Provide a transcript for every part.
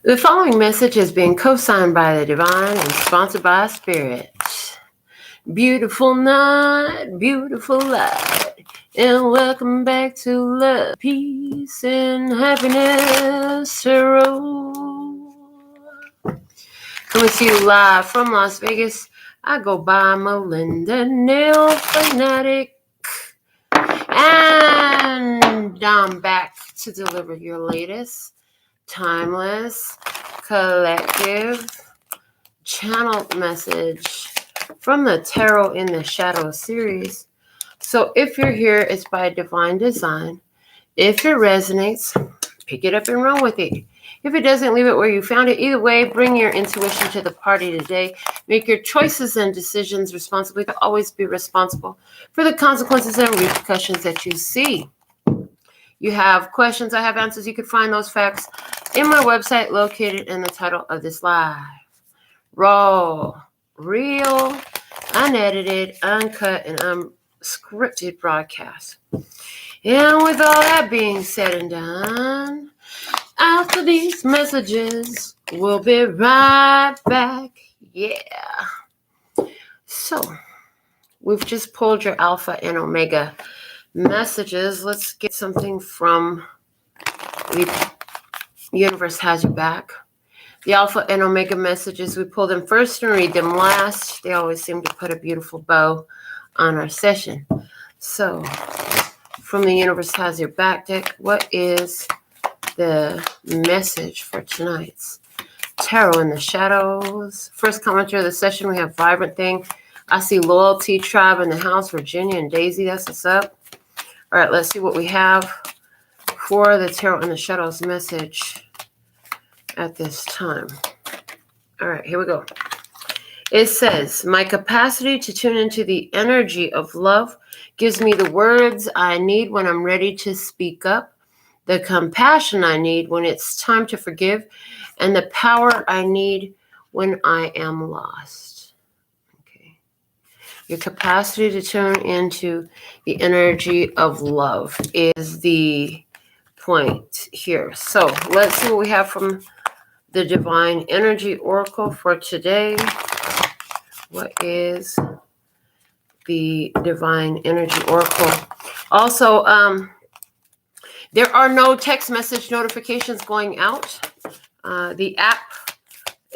The following message is being co-signed by the divine and sponsored by Spirit. Beautiful night, beautiful light, and welcome back to love, peace, and happiness. Tarot. Coming to you live from Las Vegas. I go by Melinda Nail Fanatic, and I'm back to deliver your latest timeless, collective, channeled message from the Tarot in the Shadow series. So if you're here, it's by divine design. If it resonates, pick it up and run with it. If it doesn't, leave it where you found it. Either way, bring your intuition to the party today. Make your choices and decisions responsibly. Always be responsible for the consequences and repercussions that you see. You have questions, I have answers. You can find those facts in my website located in the title of this live. Raw, real, unedited, uncut, and unscripted broadcast. And with all that being said and done, after these messages, we'll be right back. Yeah. So, we've just pulled your Alpha and Omega messages. Let's get something from the universe has your back. The Alpha and Omega messages, we pull them first and read them last. They always seem to put a beautiful bow on our session. So, from the universe has your back deck, what is the message for tonight's Tarot in the Shadows? First commenter of the session, we have Vibrant Thing. I see Loyalty Tribe in the house, Virginia and Daisy. That's what's up. All right, let's see what we have for the Tarot in the Shadows message at this time. All right, here we go. It says, my capacity to tune into the energy of love gives me the words I need when I'm ready to speak up, the compassion I need when it's time to forgive, and the power I need when I am lost. Your capacity to tune into the energy of love is the point here. So let's see what we have from the Divine Energy Oracle for today. What is the Divine Energy Oracle? Also, there are no text message notifications going out. The app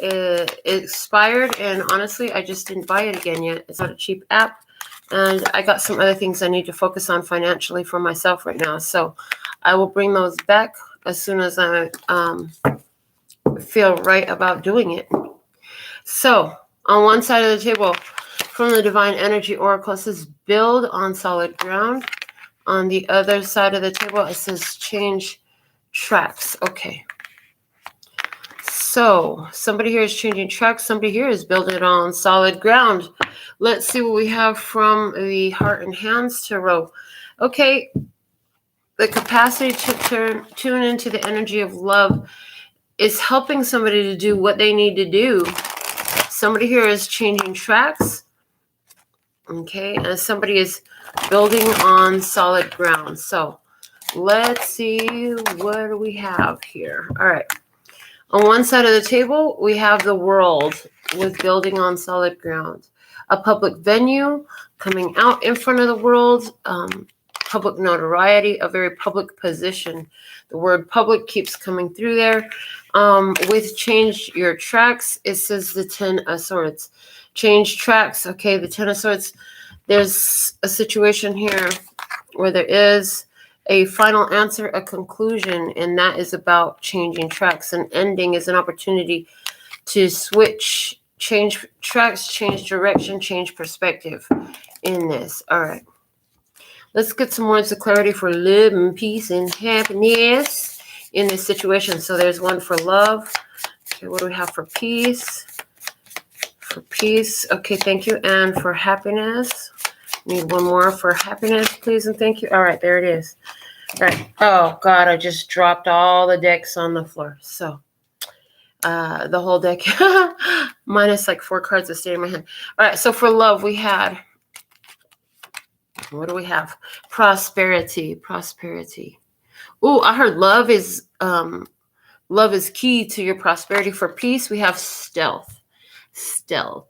expired, and honestly, I just didn't buy it again yet. It's not a cheap app, and I got some other things I need to focus on financially for myself right now. So I will bring those back as soon as I feel right about doing it. So on one side of the table, from the Divine Energy Oracle, it says build on solid ground. On the other side of the table, it says change tracks. Okay. So somebody here is changing tracks. Somebody here is building on solid ground. Let's see what we have from the Heart and Hands Tarot. Okay. The capacity to tune into the energy of love is helping somebody to do what they need to do. Somebody here is changing tracks. Okay. And somebody is building on solid ground. So let's see, what do we have here? All right. On one side of the table, we have the World with building on solid ground. A public venue coming out in front of the world. Public notoriety, a very public position. The word public keeps coming through there. With change your tracks, it says the 10 of Swords. Change tracks. Okay, the 10 of Swords. There's a situation here where there is a final answer, a conclusion, and that is about changing tracks. An ending is an opportunity to switch, change tracks, change direction, change perspective in this. All right. Let's get some words of clarity for love and peace and happiness in this situation. So there's one for love. Okay, what do we have for peace? For peace. Okay, thank you. And for happiness. Need one more for happiness, please, and thank you. All right, there it is. All right. Oh, God, I just dropped all the decks on the floor. So the whole deck, minus like 4 cards that stayed in my hand. All right, so for love, we had, what do we have? Prosperity. Prosperity. Ooh, I heard love is Love is key to your prosperity. For peace, we have stealth. Stealth.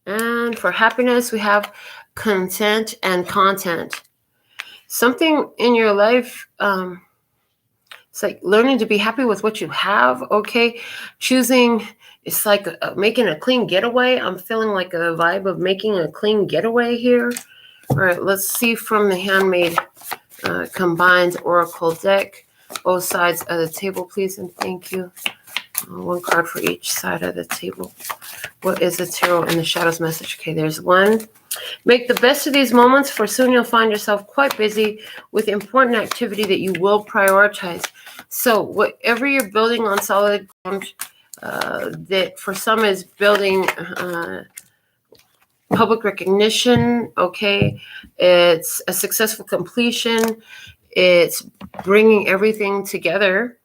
And for happiness, we have content and content. Something in your life, it's like learning to be happy with what you have, okay? Choosing, it's like making a clean getaway. I'm feeling like a vibe of making a clean getaway here. All right, let's see from the Handmade Combined Oracle deck. Both sides of the table, please, and thank you. One card for each side of the table. What is the Tarot in the Shadows message? Okay, there's one. Make the best of these moments, for soon you'll find yourself quite busy with important activity that you will prioritize. So whatever you're building on solid ground, that for some is building public recognition, okay? It's a successful completion. It's bringing everything together.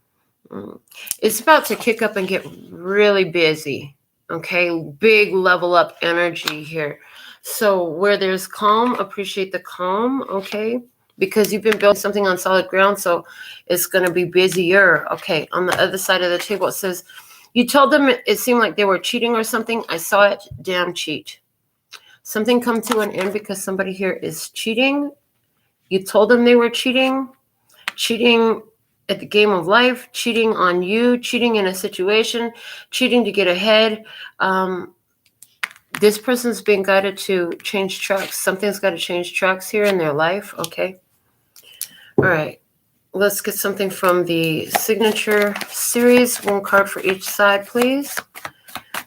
It's about to kick up and get really busy, okay? Big level up energy here. So where there's calm, appreciate the calm, okay? Because you've been building something on solid ground, so it's going to be busier. Okay, on the other side of the table, it says, you told them it seemed like they were cheating or something. I saw it, damn cheat. Something come to an end because somebody here is cheating. You told them they were cheating at the game of life, cheating on you, cheating in a situation, cheating to get ahead. This person's being guided to change tracks. Something's got to change tracks here in their life. Okay. All right. Let's get something from the signature series. One card for each side, please.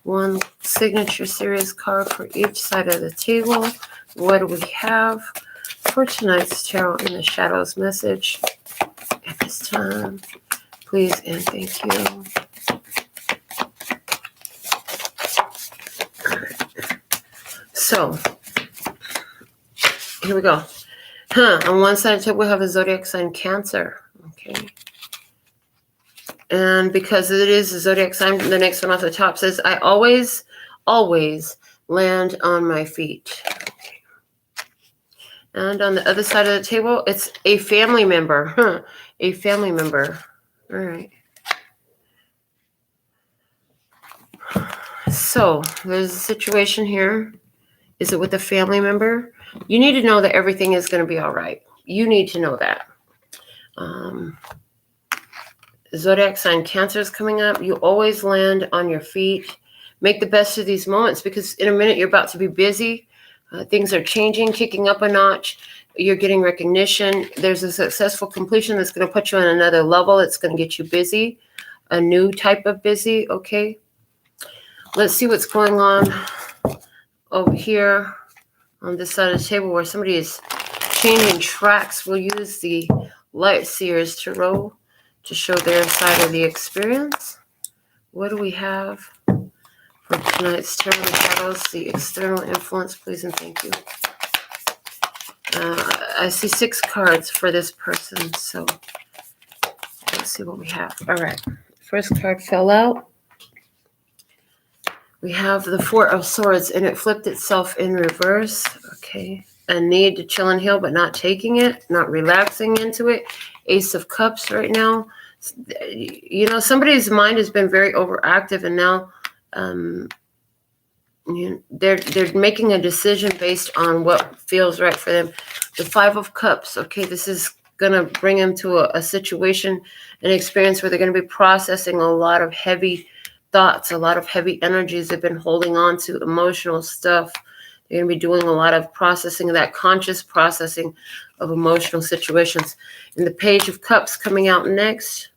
One signature series card for each side of the table. What do we have for tonight's Tarot in the Shadows message at this time? Please and thank you. So, here we go. On one side of the table, we have a zodiac sign, Cancer. Okay. And because it is a zodiac sign, the next one off the top says, I always land on my feet. Okay. And on the other side of the table, it's a family member. A family member. All right. So, there's a situation here. Is it with a family member? You need to know that everything is going to be all right. You need to know that. Zodiac sign Cancer is coming up. You always land on your feet. Make the best of these moments because in a minute you're about to be busy. Things are changing, kicking up a notch. You're getting recognition. There's a successful completion that's going to put you on another level. It's going to get you busy. A new type of busy, okay? Let's see what's going on over here on this side of the table where somebody is changing tracks. We'll use the Light Seers Tarot to show their side of the experience. What do we have for tonight's Tarot in the Shadows? The external influence, please and thank you. I see 6 cards for this person, so let's see what we have. All right, first card fell out. We have the 4 of Swords, and it flipped itself in reverse. Okay. A need to chill and heal, but not taking it, not relaxing into it. Ace of Cups right now. You know, somebody's mind has been very overactive, and now they're making a decision based on what feels right for them. The 5 of Cups. Okay, this is going to bring them to a situation, an experience where they're going to be processing a lot of heavy thoughts, a lot of heavy energies they've been holding on to, emotional stuff. They're going to be doing a lot of processing, that conscious processing of emotional situations. And the Page of Cups coming out next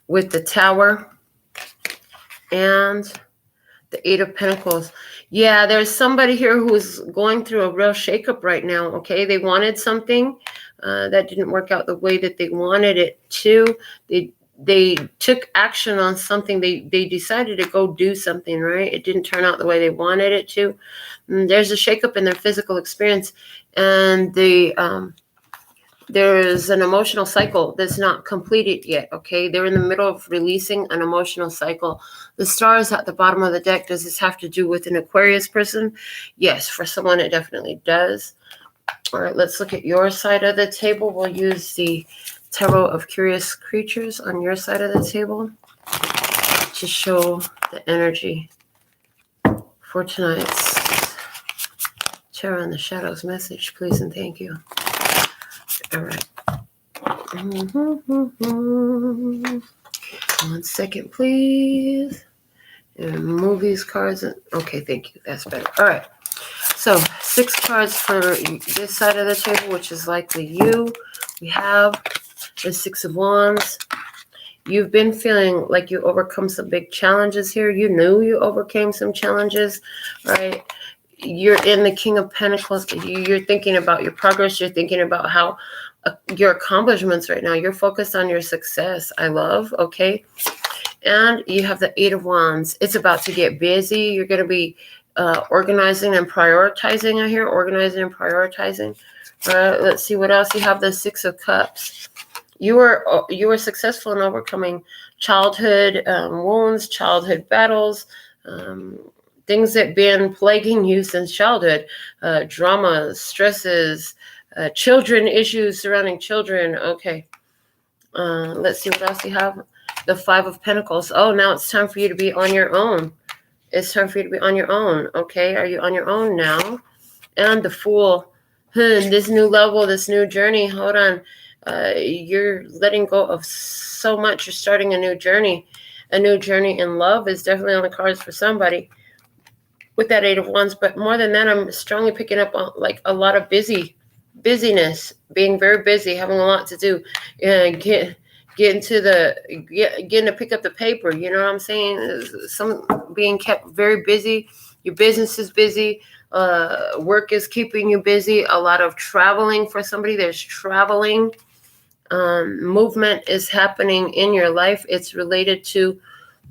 with the Tower and the 8 of Pentacles. Yeah, there's somebody here who's going through a real shakeup right now, okay? They wanted something that didn't work out the way that they wanted it to. They took action on something. They decided to go do something, right? It didn't turn out the way they wanted it to. And there's a shakeup in their physical experience, and there's an emotional cycle that's not completed yet, okay? They're in the middle of releasing an emotional cycle. The star is at the bottom of the deck. Does this have to do with an Aquarius person? Yes, for someone it definitely does. All right, let's look at your side of the table. We'll use the Tarot of Curious Creatures on your side of the table to show the energy for tonight's Tarot in the Shadows message, please and thank you. All right. 1 second, please. And move these cards. Okay, thank you. That's better. All right. So 6 cards for this side of the table, which is likely you. We have the 6 of Wands. You've been feeling like you overcome some big challenges here. You knew you overcame some challenges, right? You're in the King of Pentacles. You're thinking about your progress. You're thinking about how your accomplishments right now. You're focused on your success. I love, okay? And you have the 8 of Wands. It's about to get busy. You're going to be organizing and prioritizing. I hear organizing and prioritizing. All right, let's see what else. You have the 6 of Cups. You were successful in overcoming childhood wounds, childhood battles, things that been plaguing you since childhood, dramas, stresses, children issues surrounding children. Okay. Let's see what else you have. The 5 of Pentacles. Oh, now it's time for you to be on your own. It's time for you to be on your own. Okay. Are you on your own now? And the Fool. This new level, this new journey. Hold on. You're letting go of so much. You're starting a new journey. A new journey in love is definitely on the cards for somebody with that 8 of Wands. But more than that, I'm strongly picking up on like a lot of busyness, being very busy, having a lot to do. Getting to pick up the paper. You know what I'm saying? Some being kept very busy. Your business is busy. Work is keeping you busy. A lot of traveling for somebody. There's traveling. Movement is happening in your life. It's related to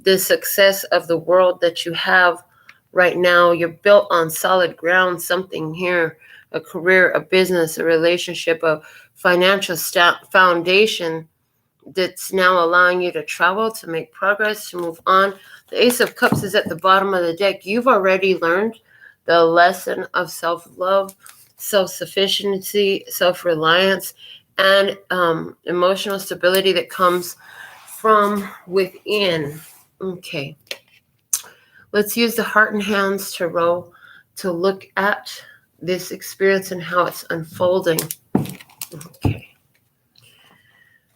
the success of the world that you have right now. You're built on solid ground. Something here, a career, a business, a relationship, a financial foundation that's now allowing you to travel, to make progress, to move on. The Ace of Cups is at the bottom of the deck. You've already learned the lesson of self-love, self-sufficiency, self-reliance, and emotional stability that comes from within. Okay. Let's use the Heart and Hands Tarot to look at this experience and how it's unfolding. Okay.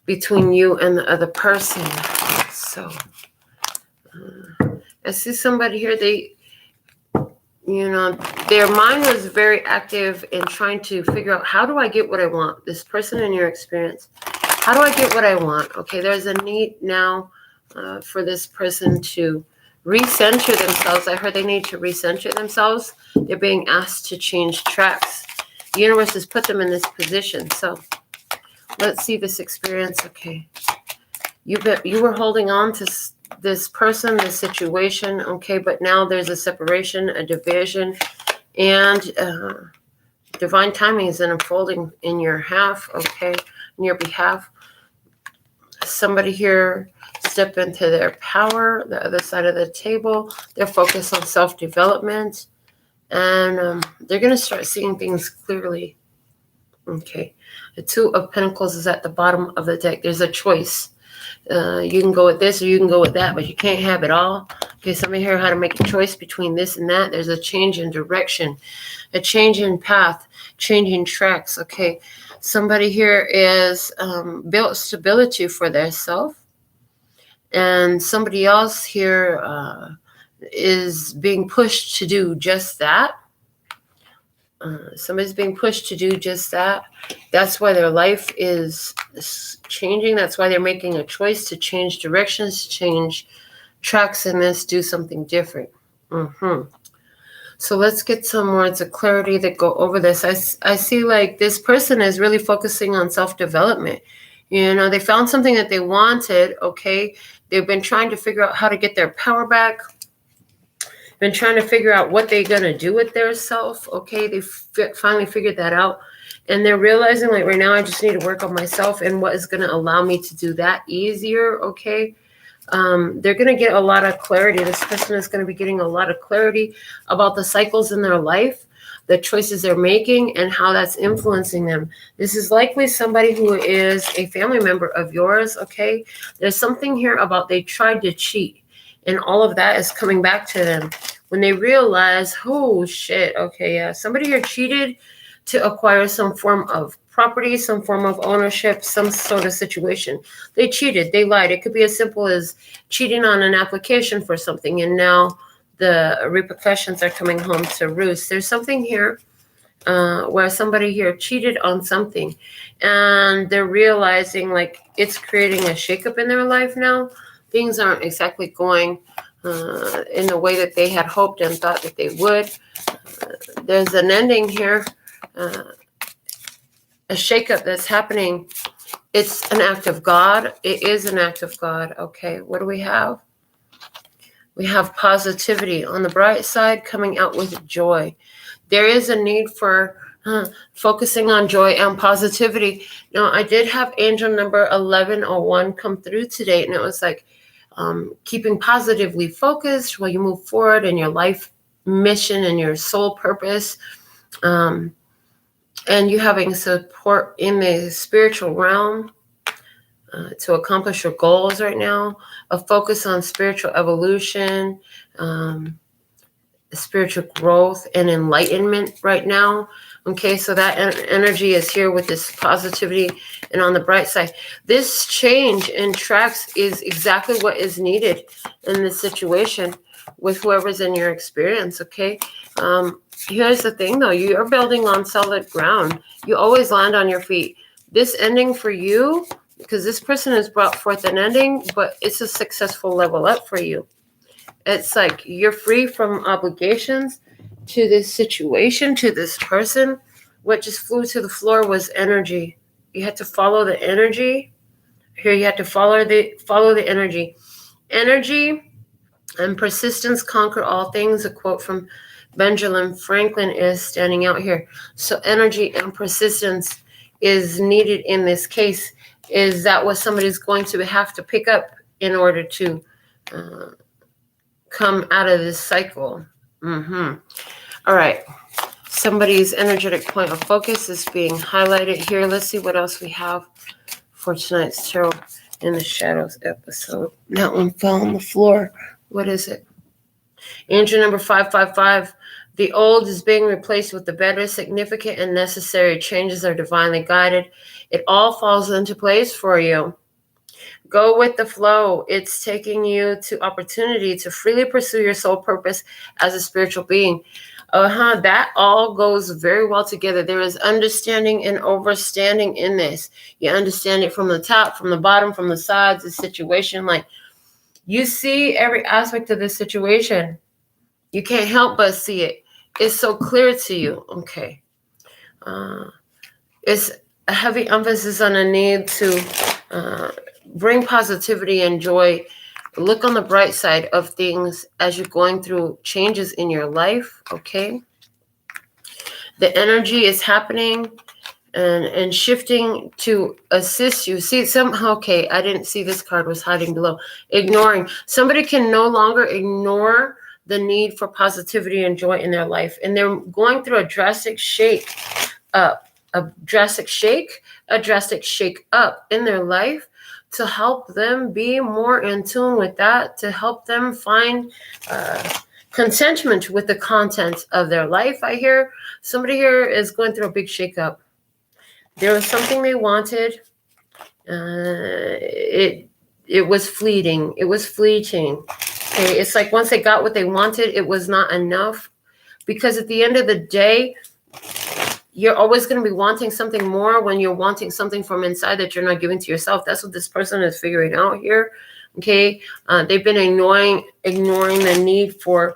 Between you and the other person. So, I see somebody here, their mind was very active in trying to figure out, how do I get what I want? This person in your experience, how do I get what I want? Okay, there's a need now for this person to recenter themselves. I heard they need to recenter themselves. They're being asked to change tracks. The universe has put them in this position. So let's see this experience. Okay. You were holding on to this person, this situation. Okay. But now there's a separation, a division, and divine timing is unfolding in your half. Okay. In your behalf. Somebody here step into their power, the other side of the table. They're focused on self-development. And they're going to start seeing things clearly. Okay. The 2 of Pentacles is at the bottom of the deck. There's a choice. You can go with this or you can go with that, but you can't have it all. Okay, somebody here how to make a choice between this and that. There's a change in direction, a change in path, changing tracks. Okay, somebody here is built stability for their self, and somebody else here is being pushed to do just that. Somebody's being pushed to do just that. That's why their life is changing. That's why they're making a choice to change directions, change tracks in this, do something different. So let's get some words of clarity that go over this. I see like this person is really focusing on self-development. They found something that they wanted. Okay. They've been trying to figure out how to get their power back. Been trying to figure out what they're going to do with their self. Okay, they finally figured that out. And they're realizing, like, right now, I just need to work on myself and what is going to allow me to do that easier. Okay, they're going to get a lot of clarity. This person is going to be getting a lot of clarity about the cycles in their life, the choices they're making and how that's influencing them. This is likely somebody who is a family member of yours, okay? There's something here about they tried to cheat, and all of that is coming back to them when they realize, oh shit, okay, yeah, somebody here cheated to acquire some form of property, some form of ownership, some sort of situation. They cheated, they lied. It could be as simple as cheating on an application for something, and now the repercussions are coming home to roost. There's something here where somebody here cheated on something, and they're realizing like it's creating a shakeup in their life now. Things aren't exactly going in the way that they had hoped and thought that they would. There's an ending here, a shakeup that's happening. It's an act of God. It is an act of God. Okay, what do we have? We have positivity on the bright side, coming out with joy. There is a need for focusing on joy and positivity. Now, I did have angel number 1101 come through today, and it was like keeping positively focused while you move forward in your life mission and your soul purpose. And you having support in the spiritual realm to accomplish your goals right now, a focus on spiritual evolution, spiritual growth and enlightenment right now. Okay, so that energy is here with this positivity. And on the bright side, this change in tracks is exactly what is needed in this situation with whoever's in your experience. Okay, here's the thing though, you're building on solid ground. You always land on your feet. This ending for you, because this person has brought forth an ending, but it's a successful level up for you. It's like you're free from obligations to this situation, to this person. What just flew to the floor was energy. You had to follow the energy. Here you had to follow the energy. Energy and persistence conquer all things. A quote from Benjamin Franklin is standing out here. So energy and persistence is needed in this case. Is that what somebody's going to have to pick up in order to come out of this cycle? All right. Somebody's energetic point of focus is being highlighted here. Let's see what else we have for tonight's Tarot in the Shadows episode. That one fell on the floor. What is it? Angel number 555. The old is being replaced with the better. Significant and necessary changes are divinely guided. It all falls into place for you. Go with the flow. It's taking you to opportunity to freely pursue your soul purpose as a spiritual being. That all goes very well together. There is understanding and overstanding in this. You understand it from the top, from the bottom, from the sides, the situation. Like, you see every aspect of this situation. You can't help but see it. It's so clear to you. Okay. It's a heavy emphasis on a need to bring positivity and joy. Look on the bright side of things as you're going through changes in your life, okay? The energy is happening and shifting to assist you. See, somehow, okay, I didn't see this card was hiding below. Ignoring. Somebody can no longer ignore the need for positivity and joy in their life. And they're going through a drastic shake up in their life to help them be more in tune with that, to help them find contentment with the content of their life. I hear somebody here is going through a big shakeup. There was something they wanted. It was fleeting. It was fleeting. Okay, it's like once they got what they wanted, it was not enough. Because at the end of the day, you're always going to be wanting something more when you're wanting something from inside that you're not giving to yourself. That's what this person is figuring out here. Okay, they've been ignoring the need for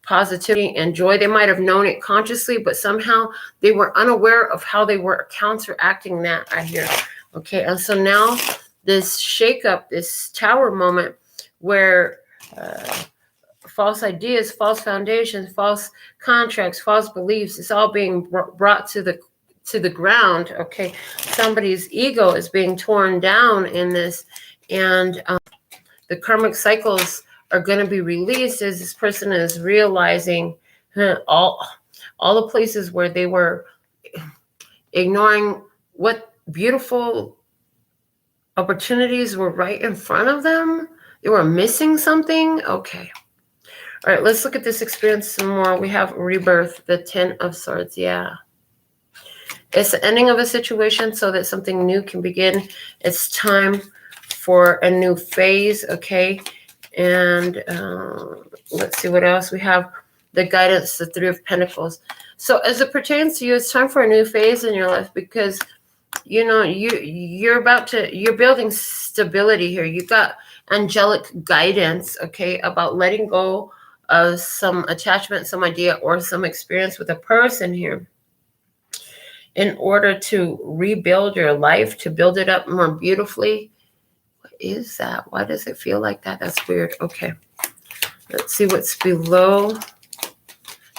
positivity and joy. They might have known it consciously, but somehow they were unaware of how they were counteracting that, I hear. Okay, and so now this shakeup, this tower moment where false ideas, false foundations, false contracts, false beliefs, it's all being brought to the ground. Okay, somebody's ego is being torn down in this, and the karmic cycles are going to be released as this person is realizing all all the places where they were ignoring what beautiful opportunities were right in front of them. They were missing something. Okay. All right, let's look at this experience some more. We have rebirth, the 10 of Swords. Yeah. It's the ending of a situation so that something new can begin. It's time for a new phase, okay? And let's see what else we have. The guidance, the 3 of Pentacles. So as it pertains to you, it's time for a new phase in your life because, you know, you're building stability here. You got angelic guidance, okay, about letting go of some attachment, some idea, or some experience with a person here in order to rebuild your life, to build it up more beautifully. What is that? Why does it feel like that? That's weird. Okay. Let's see what's below.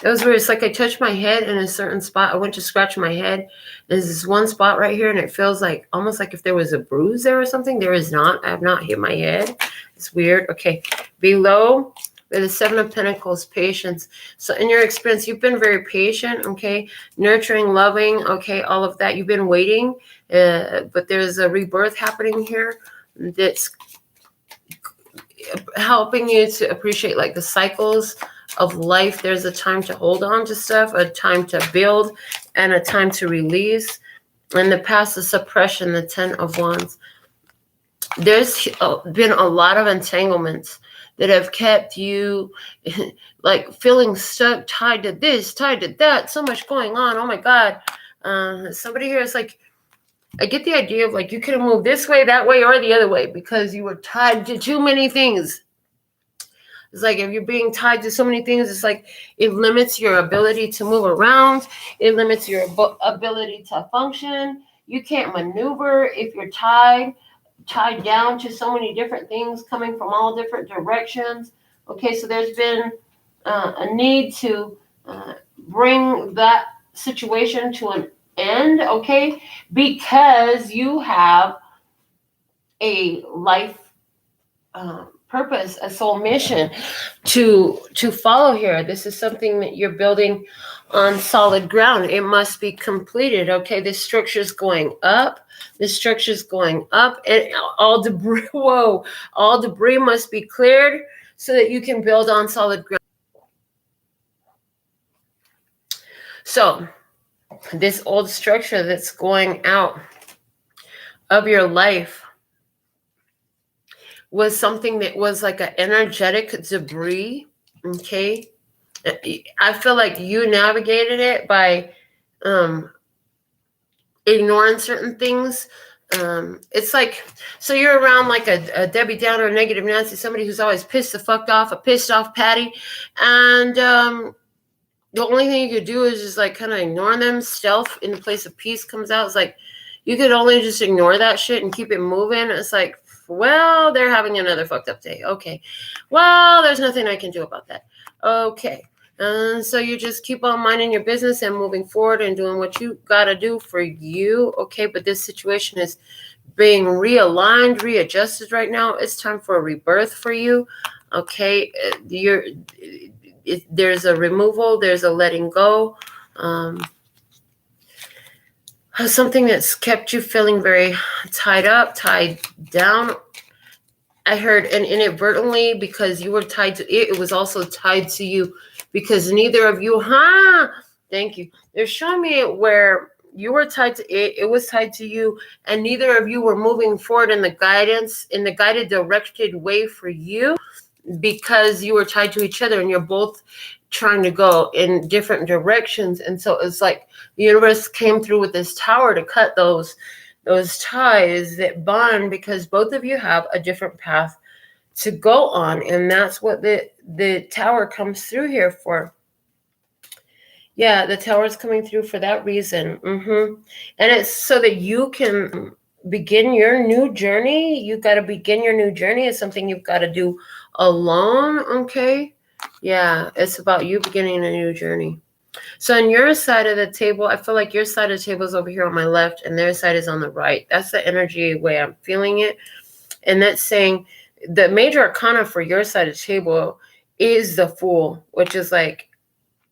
That was weird. It's like I touched my head in a certain spot. I went to scratch my head. There's this one spot right here, and it feels like almost like if there was a bruise there or something. There is not. I have not hit my head. It's weird. Okay. Below, with the 7 of Pentacles, patience. So in your experience, you've been very patient, okay? Nurturing, loving, okay? All of that. You've been waiting, but there's a rebirth happening here that's helping you to appreciate like the cycles of life. There's a time to hold on to stuff, a time to build, and a time to release. In the past, the suppression, the 10 of Wands. There's been a lot of entanglements that have kept you like feeling stuck, tied to this, tied to that, so much going on. Oh my God. Somebody here is like, I get the idea of like you could have moved this way, that way, or the other way because you were tied to too many things. It's like if you're being tied to so many things, it's like it limits your ability to move around. It limits your ability to function. You can't maneuver if you're tied down to so many different things coming from all different directions. Okay, so there's been a need to bring that situation to an end, okay, because you have a life purpose, a soul mission to follow here. This is something that you're building on solid ground. It must be completed, okay? This structure's going up. This structure's going up, and all debris, all debris must be cleared so that you can build on solid ground. So this old structure that's going out of your life was something that was like an energetic debris, okay? I feel like you navigated it by ignoring certain things. It's like, so you're around like a Debbie Downer, a negative Nancy, somebody who's always pissed the fuck off, a pissed off Patty, and the only thing you could do is just like kind of ignore them. Stealth in the place of peace comes out. It's like you could only just ignore that shit and keep it moving. It's like, well, they're having another fucked up day. Okay. Well, there's nothing I can do about that. Okay. And so you just keep on minding your business and moving forward and doing what you got to do for you. Okay. But this situation is being realigned, readjusted right now. It's time for a rebirth for you. Okay. There's a removal. There's a letting go. Something that's kept you feeling very tied up, tied down. I heard, and inadvertently, because you were tied to it, it was also tied to you because neither of you, thank you. They're showing me where you were tied to it, it was tied to you, and neither of you were moving forward in the guidance, in the guided, directed way for you because you were tied to each other and you're both trying to go in different directions. And so it's like the universe came through with this tower to cut those ties that bond because both of you have a different path to go on. And that's what the tower comes through here for. Yeah, the tower is coming through for that reason. And it's so that you can begin your new journey. You got to begin your new journey. It's something you've got to do alone. Okay. Yeah, it's about you beginning a new journey. So on your side of the table, I feel like your side of the table is over here on my left and their side is on the right. That's the energy way I'm feeling it. And that's saying the major arcana for your side of the table is the Fool, which is like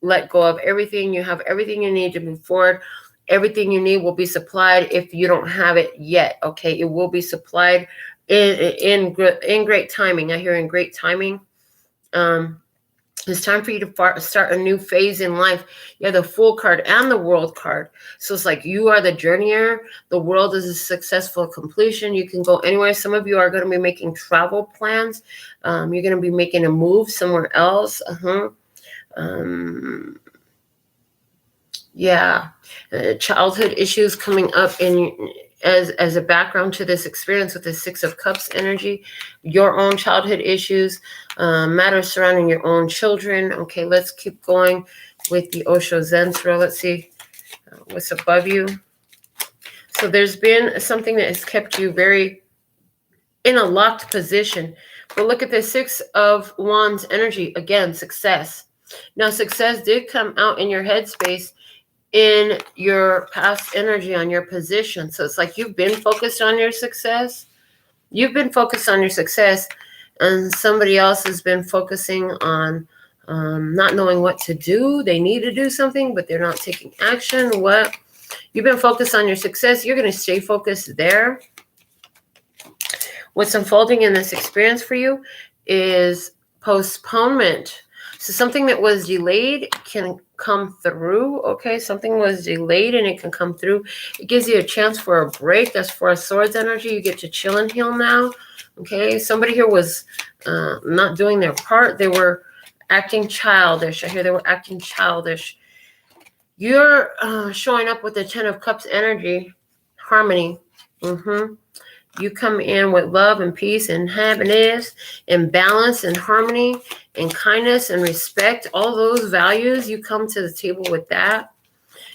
let go of everything. You have everything you need to move forward. Everything you need will be supplied if you don't have it yet. Okay, it will be supplied in great timing. I hear in great timing. It's time for you to start a new phase in life. You have the Fool card and the World card. So it's like you are the journeyer. The world is a successful completion. You can go anywhere. Some of you are going to be making travel plans. You're going to be making a move somewhere else. Yeah. Childhood issues coming up in as a background to this experience with the Six of Cups energy, your own childhood issues, matters surrounding your own children. Okay, let's keep going with the Osho Zen Tarot. Let's see what's above you. So there's been something that has kept you very in a locked position. But look at the Six of Wands energy. Again, success. Now, success did come out in your headspace in your past energy on your position. So it's like you've been focused on your success. You've been focused on your success, and somebody else has been focusing on not knowing what to do. They need to do something, but they're not taking action. What? You've been focused on your success. You're going to stay focused there. What's unfolding in this experience for you is postponement. So something that was delayed can come through. Okay, something was delayed and it can come through. It gives you a chance for a break. That's Four of Swords energy. You get to chill and heal now. Okay, somebody here was not doing their part. They were acting childish. I hear they were acting childish. You're showing up with the Ten of Cups energy, harmony. You come in with love and peace and happiness and balance and harmony and kindness and respect. All those values, you come to the table with that.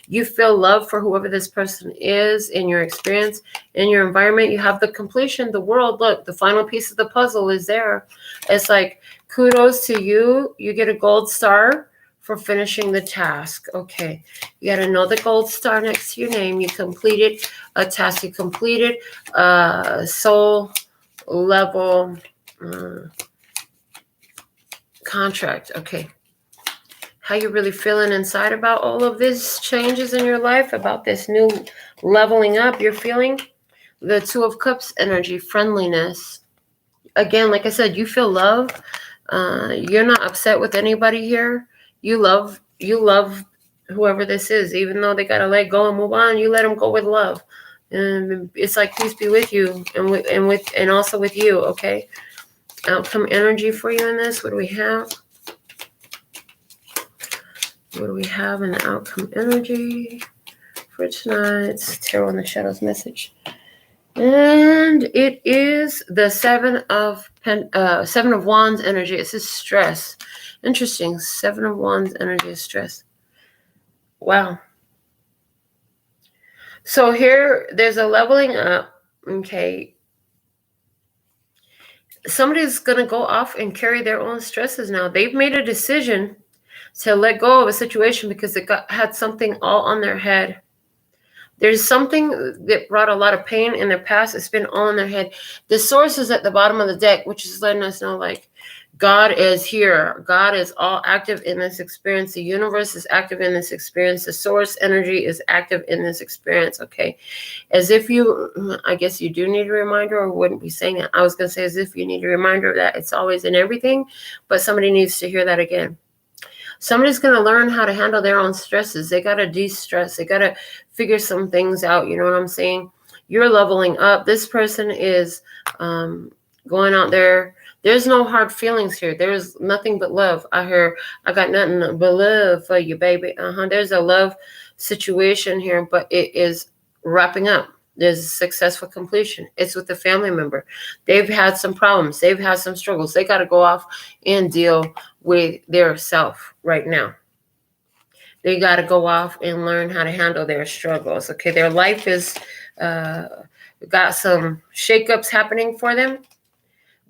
You feel love for whoever this person is in your experience, in your environment. You have the completion, the world. Look, the final piece of the puzzle is there. It's like, kudos to you. You get a gold star for finishing the task. Okay, you got to know the gold star next to your name. You completed a task. You completed a soul level contract. Okay, how you really feeling inside about all of these changes in your life, about this new leveling up you're feeling? The Two of Cups energy, friendliness. Again, like I said, you feel love. You're not upset with anybody here. You love whoever this is, even though they gotta let go and move on. You let them go with love, and it's like peace be with you, and also with you. Okay, outcome energy for you in this. What do we have? What do we have in the outcome energy for tonight's Tarot in the Shadows message? And it is the Seven of Wands energy. It says stress. Interesting. Seven of Wands energy is stress. Wow. So here, there's a leveling up. Okay. Somebody's going to go off and carry their own stresses now. They've made a decision to let go of a situation because they had something all on their head. There's something that brought a lot of pain in their past. It's been all in their head. The source is at the bottom of the deck, which is letting us know, like, God is here. God is all active in this experience. The universe is active in this experience. The source energy is active in this experience, okay? As if you, I guess you do need a reminder, or wouldn't be saying that. I was going to say as if you need a reminder that it's always in everything, but somebody needs to hear that again. Somebody's going to learn how to handle their own stresses. They got to de-stress. They got to figure some things out. You know what I'm saying? You're leveling up. This person is going out there. There's no hard feelings here. There's nothing but love. I got nothing but love for you, baby. There's a love situation here, but it is wrapping up. There's a successful completion. It's with a family member. They've had some problems. They've had some struggles. They got to go off and deal with their self right now. They got to go off and learn how to handle their struggles. Okay, their life is got some shakeups happening for them,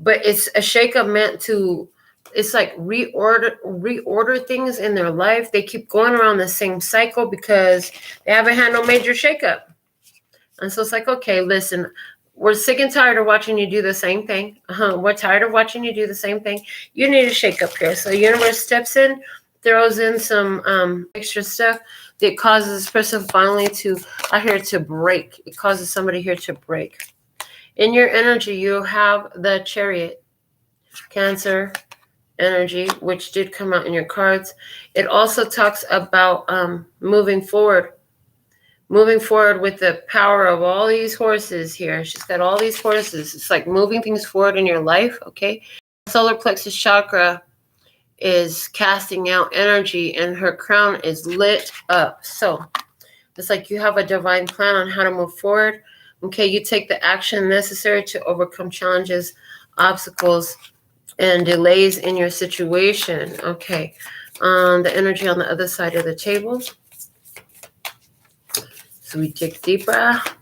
but it's a shakeup meant to, it's like reorder things in their life. They keep going around the same cycle because they haven't had no major shakeup. And so it's like, okay, listen, we're sick and tired of watching you do the same thing. We're tired of watching you do the same thing. You need a shake up here. So the universe steps in throws in some extra stuff that causes this person finally to, I hear, to break. It causes somebody here to break. In your energy, you have the Chariot, Cancer energy, which did come out in your cards. It also talks about moving forward with the power of all these horses here. She's got all these horses. It's like moving things forward in your life, okay? Solar plexus chakra is casting out energy and her crown is lit up. So it's like you have a divine plan on how to move forward. Okay, you take the action necessary to overcome challenges, obstacles, and delays in your situation. Okay, the energy on the other side of the table. So we take a deep breath.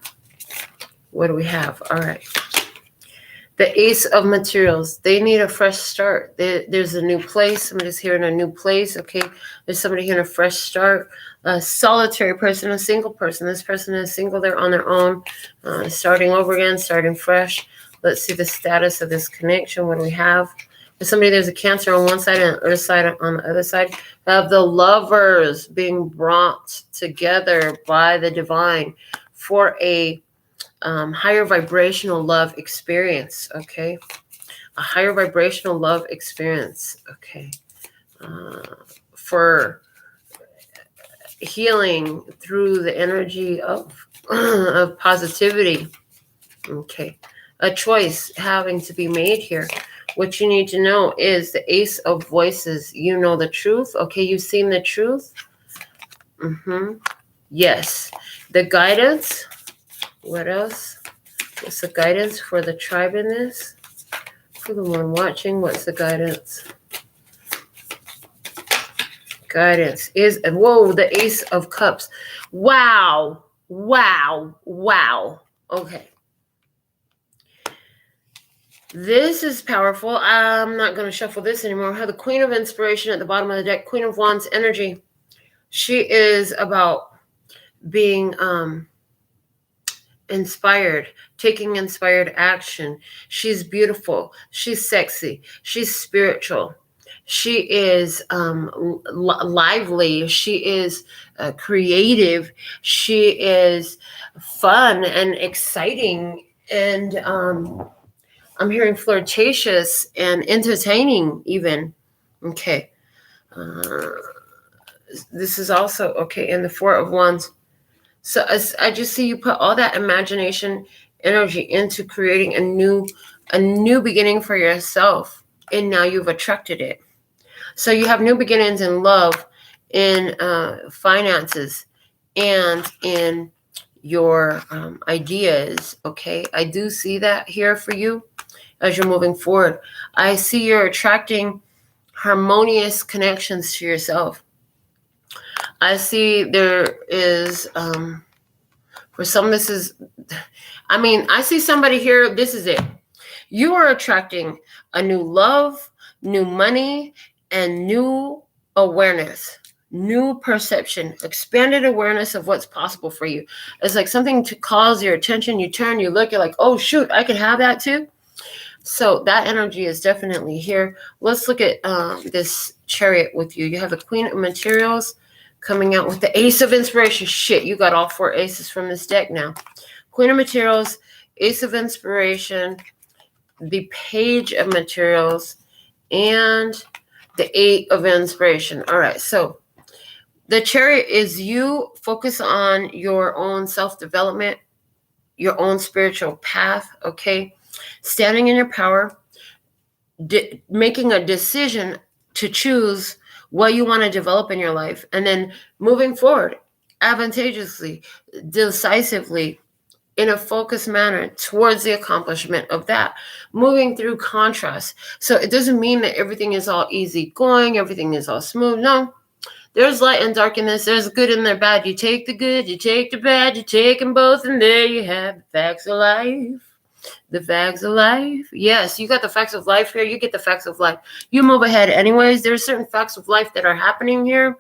What do we have? All right. The Ace of Materials. They need a fresh start. There's a new place. Somebody's here in a new place. Okay. There's somebody here in a fresh start. A solitary person, a single person. This person is single. They're on their own. Starting over again, starting fresh. Let's see the status of this connection. What do we have? There's a Cancer on one side and the other side on the other side. We have the Lovers being brought together by the divine for a higher vibrational love experience. Okay, a higher vibrational love experience. Okay, for healing through the energy of positivity. Okay, a choice having to be made here. What you need to know is the Ace of Voices. You know the truth. Okay, you've seen the truth. Yes, the guidance. What else? What's the guidance for the tribe in this? For the one watching, what's the guidance? Guidance is, whoa, the Ace of Cups. Wow. Wow. Wow. Okay. This is powerful. I'm not going to shuffle this anymore. I have the Queen of Inspiration at the bottom of the deck. Queen of Wands energy. She is about being inspired, taking inspired action. She's beautiful. She's sexy. She's spiritual. She is lively. She is creative. She is fun and exciting. And I'm hearing flirtatious and entertaining even. Okay. This is also, okay, in the Four of Wands. So I just see you put all that imagination energy into creating a new beginning for yourself. And now you've attracted it. So you have new beginnings in love, in finances, and in your ideas. Okay. I do see that here for you as you're moving forward. I see you're attracting harmonious connections to yourself. I see there is, for some, this is, I see somebody here, this is it. You are attracting a new love, new money, and new awareness, new perception, expanded awareness of what's possible for you. It's like something to cause your attention. You turn, you look, you're like, oh, shoot, I could have that too. So that energy is definitely here. Let's look at this Chariot with you. You have the Queen of Materials coming out with the Ace of Inspiration. Shit, you got all four aces from this deck now. Queen of Materials, Ace of Inspiration, the Page of Materials, and the Eight of Inspiration. All right, so the Chariot is you focus on your own self-development, your own spiritual path, okay? Standing in your power, making a decision to choose what you want to develop in your life, and then moving forward advantageously, decisively, in a focused manner towards the accomplishment of that, moving through contrast. So it doesn't mean that everything is all easy going, everything is all smooth. No, there's light and dark in this. There's good and there's bad. You take the good, you take the bad, you take them both, and there you have the facts of life. The facts of life. Yes, you got the facts of life here. You get the facts of life. You move ahead anyways. There's certain facts of life that are happening here.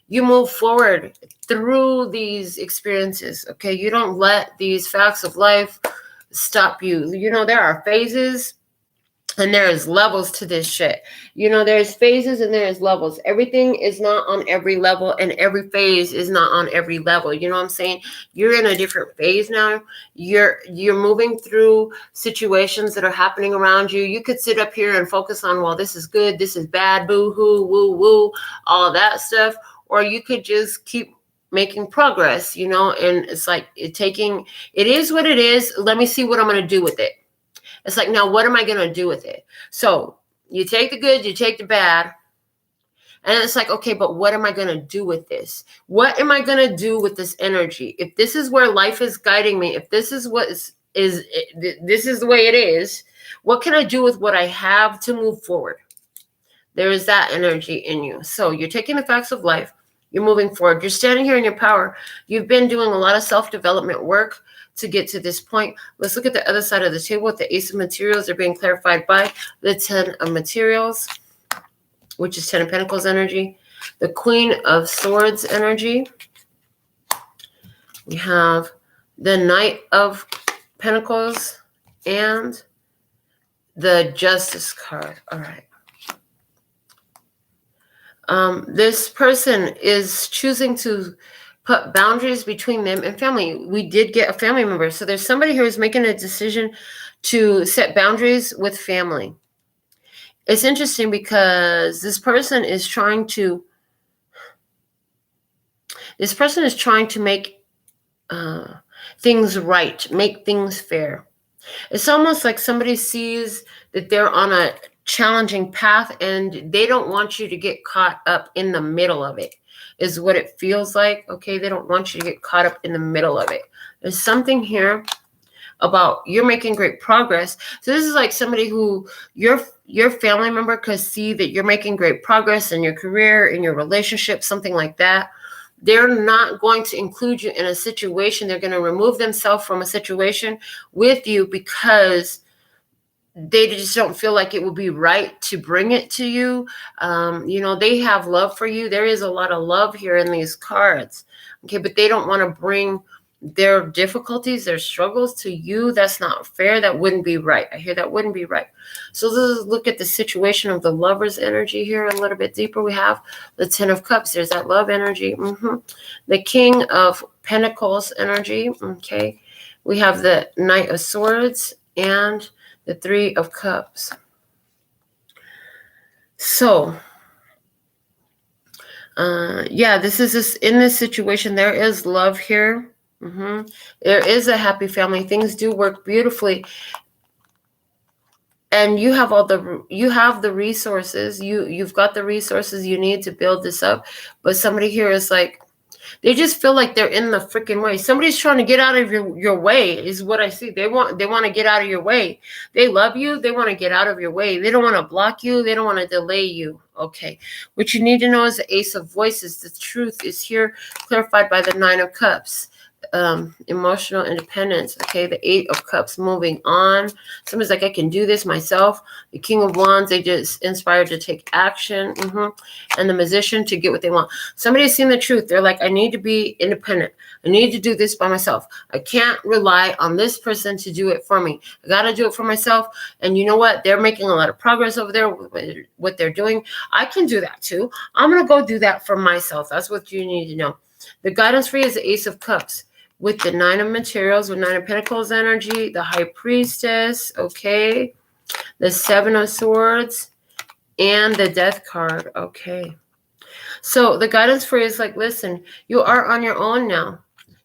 You move forward through these experiences, okay? You don't let these facts of life stop you. You know, there are phases And there is levels to this shit. There's phases and there's levels. Everything is not on every level, and every phase is not on every level. You know what I'm saying? You're in a different phase now. You're moving through situations that are happening around you. You could sit up here and focus on, well, this is good, this is bad, boo-hoo, woo-woo, all of that stuff. Or you could just keep making progress, and it's like it is what it is. Let me see what I'm going to do with it. It's like, now what am I going to do with it? So you take the good, you take the bad. And it's like, okay, but what am I going to do with this? What am I going to do with this energy? If this is where life is guiding me, if this is what is this is the way it is, what can I do with what I have to move forward? There is that energy in you. So you're taking the facts of life. You're moving forward. You're standing here in your power. You've been doing a lot of self-development work to get to this point. Let's look at the other side of the table with the Ace of Materials. They're being clarified by the 10 of Materials, which is 10 of Pentacles energy. The Queen of Swords energy. We have the Knight of Pentacles and the Justice card. All right. This person is choosing to put boundaries between them and family. We did get a family member. So there's somebody who is making a decision to set boundaries with family. It's interesting because this person is trying to make things right, make things fair. It's almost like somebody sees that they're on a challenging path and they don't want you to get caught up in the middle of it, is what it feels like. Okay, they don't want you to get caught up in the middle of it. There's something here about you're making great progress. So this is like somebody who your family member could see that you're making great progress in your career, in your relationship, something like that. They're not going to include you in a situation. They're going to remove themselves from a situation with you because they just don't feel like it would be right to bring it to you. They have love for you. There is a lot of love here in these cards. Okay, but they don't want to bring their difficulties, their struggles to you. That's not fair. That wouldn't be right. I hear that wouldn't be right. So let's look at the situation of the Lover's energy here a little bit deeper. We have the 10 of Cups. There's that love energy. The King of Pentacles energy. Okay. We have the Knight of Swords and the 3 of Cups. So, this is in this situation. There is love here. There is a happy family. Things do work beautifully, and you have the resources. You've got the resources you need to build this up. But somebody here is like, they just feel like they're in the freaking way. Somebody's trying to get out of your way is what I see. They want to get out of your way. They love you. They want to get out of your way. They don't want to block you. They don't want to delay you. Okay. What you need to know is the Ace of Voices. The truth is here clarified by the 9 of Cups. Emotional independence. Okay, the 8 of Cups, moving on. Somebody's like, I can do this myself. The King of Wands, they just inspired to take action. And the Magician, to get what they want. Somebody's seen the truth. They're like, I need to be independent. I need to do this by myself. I can't rely on this person to do it for me. I got to do it for myself. And you know what? They're making a lot of progress over there with what they're doing. I can do that too. I'm going to go do that for myself. That's what you need to know. The guidance for you is the Ace of Cups. With the 9 of Materials, with 9 of Pentacles energy, the High Priestess, okay, the 7 of Swords, and the Death card, okay. So the guidance for you is like, listen, you are on your own now.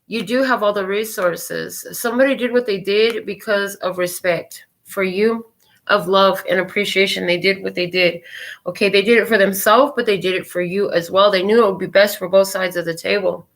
You do have all the resources. Somebody did what they did because of respect for you, of love and appreciation. They did what they did. Okay, they did it for themselves, but they did it for you as well. They knew it would be best for both sides of the table.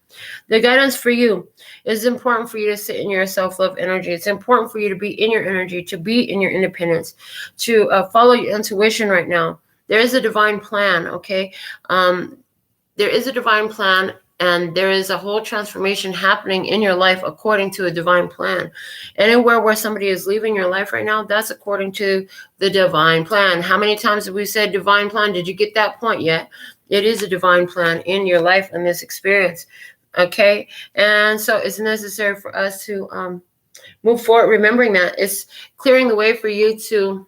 The guidance for you is important for you to sit in your self-love energy. It's important for you to be in your energy, to be in your independence, to follow your intuition right now. There is a divine plan, okay? There is a divine plan, and there is a whole transformation happening in your life according to a divine plan. Anywhere where somebody is leaving your life right now, that's according to the divine plan. How many times have we said divine plan? Did you get that point yet? It is a divine plan in your life and this experience. Okay, and so it's necessary for us to move forward, remembering that it's clearing the way for you to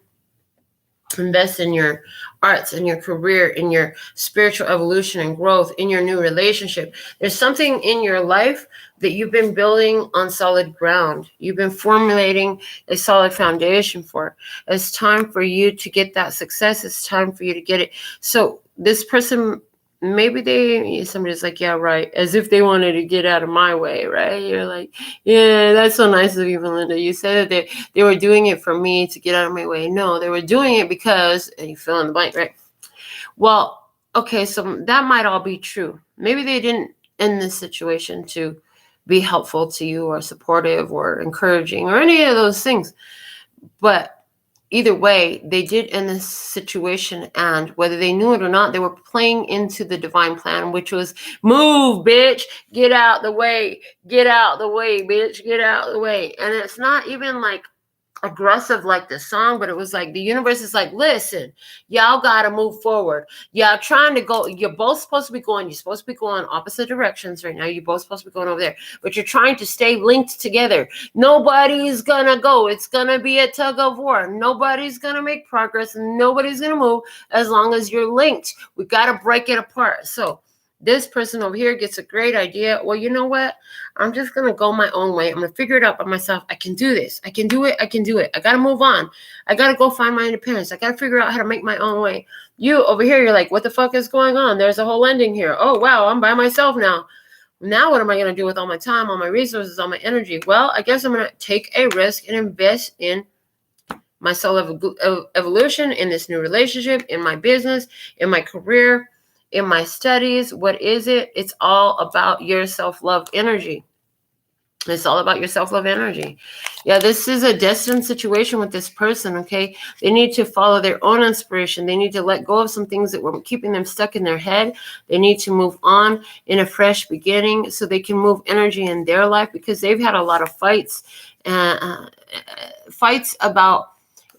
Invest in your arts, in your career, in your spiritual evolution and growth, in your new relationship. There's something in your life that you've been building on solid ground. You've been formulating a solid foundation for. It's time for you to get that success. It's time for you to get it. So this person, maybe somebody's like, yeah, right. As if they wanted to get out of my way, right? You're like, yeah, that's so nice of you, Melinda. You said that they were doing it for me to get out of my way. No, they were doing it because, and you fill in the blank, right? Well, okay, so that might all be true. Maybe they didn't end this situation to be helpful to you or supportive or encouraging or any of those things. But either way, they did end this situation, and whether they knew it or not, they were playing into the divine plan, which was move, bitch, get out the way, bitch, get out the way. And it's not even like aggressive like the song, but it was like the universe is like, listen, y'all gotta move forward. Y'all trying to go, you're both supposed to be going, opposite directions right now. You're both supposed to be going over there, but you're trying to stay linked together. Nobody's gonna go. It's gonna be a tug of war. Nobody's gonna make progress. Nobody's gonna move as long as you're linked. We gotta break it apart. So this person over here gets a great idea. Well, you know what? I'm just going to go my own way. I'm going to figure it out by myself. I can do this. I can do it. I got to move on. I got to go find my independence. I got to figure out how to make my own way. You over here, you're like, what the fuck is going on? There's a whole ending here. Oh, wow. I'm by myself now. Now what am I going to do with all my time, all my resources, all my energy? Well, I guess I'm going to take a risk and invest in my soul evolution, in this new relationship, in my business, in my career, in my studies. What is it? It's all about your self-love energy. It's all about your self-love energy. Yeah, this is a destined situation with this person, okay? They need to follow their own inspiration. They need to let go of some things that were keeping them stuck in their head. They need to move on in a fresh beginning so they can move energy in their life, because they've had a lot of fights about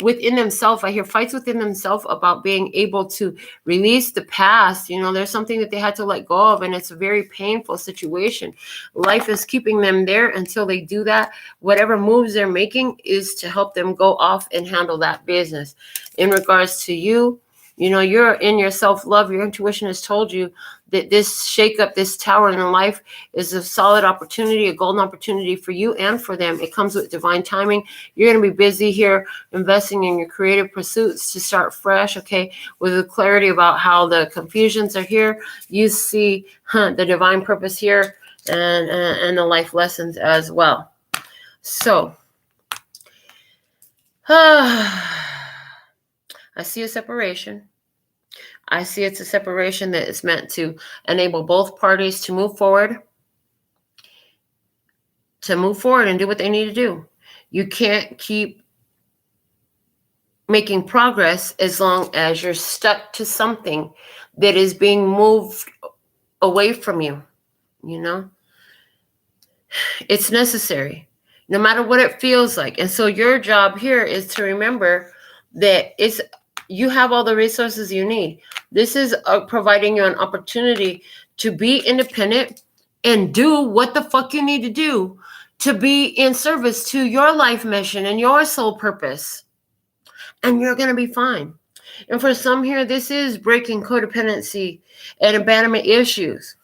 within themselves. I hear fights within themselves about being able to release the past. You know, there's something that they had to let go of, and it's a very painful situation. Life is keeping them there until they do that. Whatever moves they're making is to help them go off and handle that business. In regards to you, you know, you're in your self-love. Your intuition has told you that this shake-up, this tower in life is a solid opportunity, a golden opportunity for you and for them. It comes with divine timing. You're going to be busy here investing in your creative pursuits to start fresh, okay, with the clarity about how the confusions are here. You see the divine purpose here and the life lessons as well. So, I see a separation. I see it's a separation that is meant to enable both parties to move forward and do what they need to do. You can't keep making progress as long as you're stuck to something that is being moved away from you. You know, it's necessary, no matter what it feels like. And so your job here is to remember that you have all the resources you need. This is providing you an opportunity to be independent and do what the fuck you need to do to be in service to your life mission and your soul purpose. And you're going to be fine. And for some here, this is breaking codependency and abandonment issues.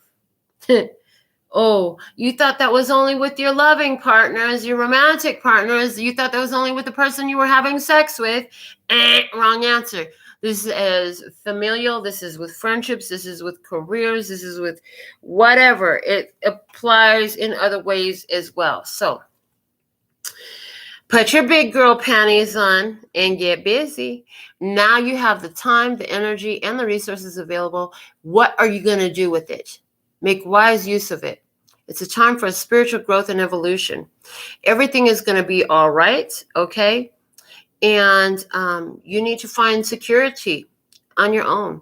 Oh, you thought that was only with your loving partners, your romantic partners. You thought that was only with the person you were having sex with. Wrong answer. This is familial. This is with friendships. This is with careers. This is with whatever. It applies in other ways as well. So put your big girl panties on and get busy. Now you have the time, the energy, and the resources available. What are you going to do with it? Make wise use of it. It's a time for spiritual growth and evolution. Everything is going to be all right, okay? And you need to find security on your own.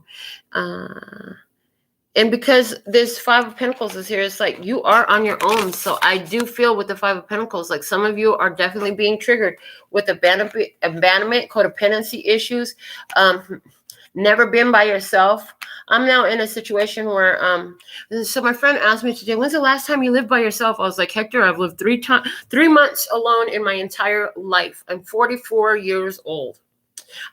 And because this Five of Pentacles is here, it's like you are on your own. So I do feel with the Five of Pentacles, like some of you are definitely being triggered with abandonment, codependency issues. Never been by yourself. I'm now in a situation where, so my friend asked me today, when's the last time you lived by yourself? I was like, Hector, I've lived 3 months alone in my entire life. I'm 44 years old.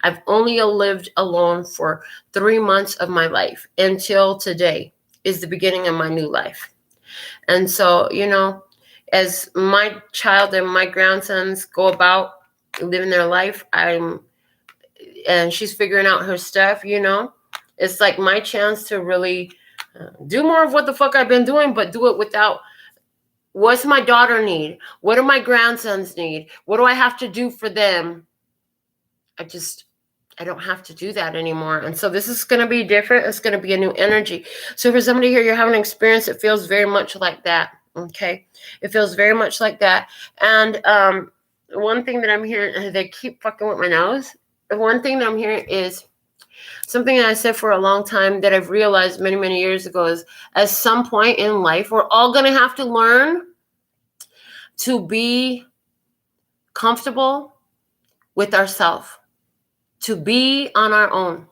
I've only lived alone for 3 months of my life until today is the beginning of my new life. And so, as my child and my grandsons go about living their life, and she's figuring out her stuff, it's like my chance to really do more of what the fuck I've been doing, but do it without, what's my daughter need? What do my grandsons need? What do I have to do for them? I don't have to do that anymore. And so this is going to be different. It's going to be a new energy. So for somebody here, you're having an experience, it feels very much like that. Okay. It feels very much like that. And one thing that I'm hearing, they keep fucking with my nose. The one thing that I'm hearing is something that I said for a long time that I've realized many, many years ago is at some point in life, we're all going to have to learn to be comfortable with ourselves, to be on our own.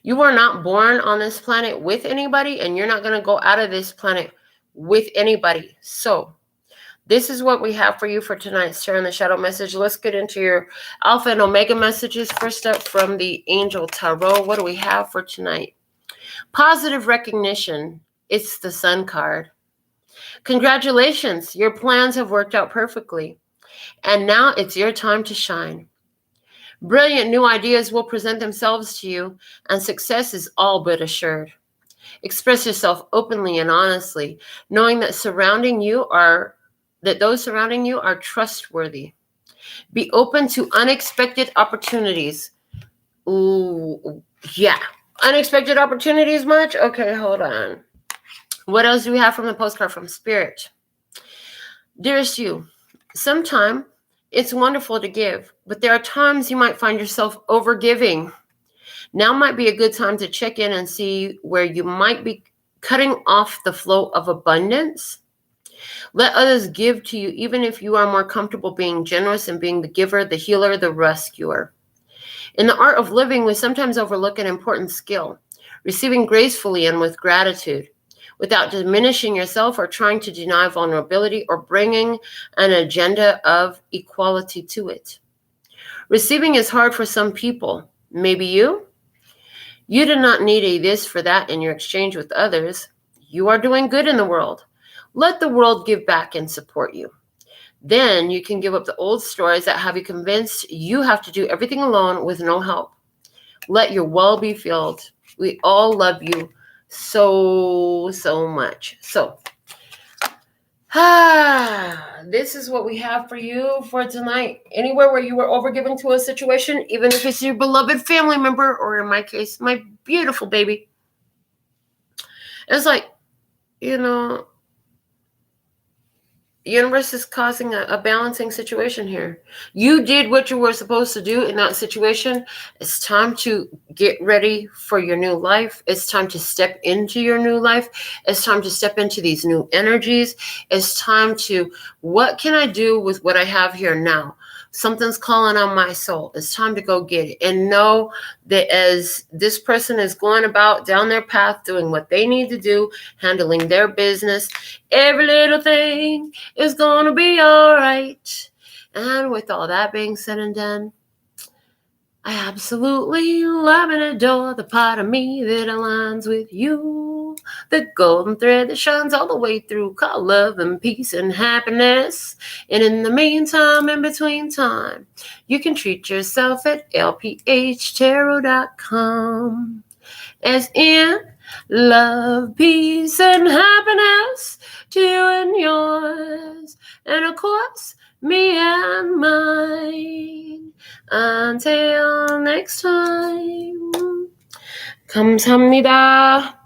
You are not born on this planet with anybody, and you're not going to go out of this planet with anybody. So this is what we have for you for tonight's Tarot in the Shadow message. Let's get into your Alpha and Omega messages. First up from the Angel Tarot, what do we have for tonight? Positive recognition. It's the Sun card. Congratulations, your plans have worked out perfectly. And now it's your time to shine. Brilliant new ideas will present themselves to you, and success is all but assured. Express yourself openly and honestly, knowing that those surrounding you are trustworthy. Be open to unexpected opportunities. Ooh, yeah. Unexpected opportunities much? Okay, hold on. What else do we have from the postcard from Spirit? Dearest you, sometime it's wonderful to give, but there are times you might find yourself overgiving. Now might be a good time to check in and see where you might be cutting off the flow of abundance. Let others give to you, even if you are more comfortable being generous and being the giver, the healer, the rescuer. In the art of living, we sometimes overlook an important skill, receiving gracefully and with gratitude, without diminishing yourself or trying to deny vulnerability or bringing an agenda of equality to it. Receiving is hard for some people. Maybe you? You do not need a this for that in your exchange with others. You are doing good in the world. Let the world give back and support you. Then you can give up the old stories that have you convinced you have to do everything alone with no help. Let your well be filled. We all love you so, so much. So, this is what we have for you for tonight. Anywhere where you were overgiving to a situation, even if it's your beloved family member, or in my case, my beautiful baby. It's like, universe is causing a balancing situation here. You did what you were supposed to do in that situation. It's time to get ready for your new life. It's time to step into your new life. It's time to step into these new energies. It's time to, what can I do with what I have here now? Something's calling on my soul. It's time to go get it. And know that as this person is going about down their path, doing what they need to do, handling their business, every little thing is going to be all right. And with all that being said and done, I absolutely love and adore the part of me that aligns with you. The golden thread that shines all the way through, called love and peace and happiness. And in the meantime, in between time, you can treat yourself at lphtarot.com. As in love, peace, and happiness to you and yours. And of course, me and mine. Until next time. Kamsahamnida.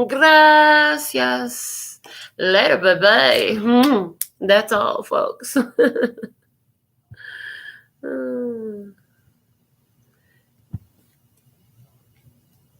Gracias. Later, bye-bye. That's all, folks.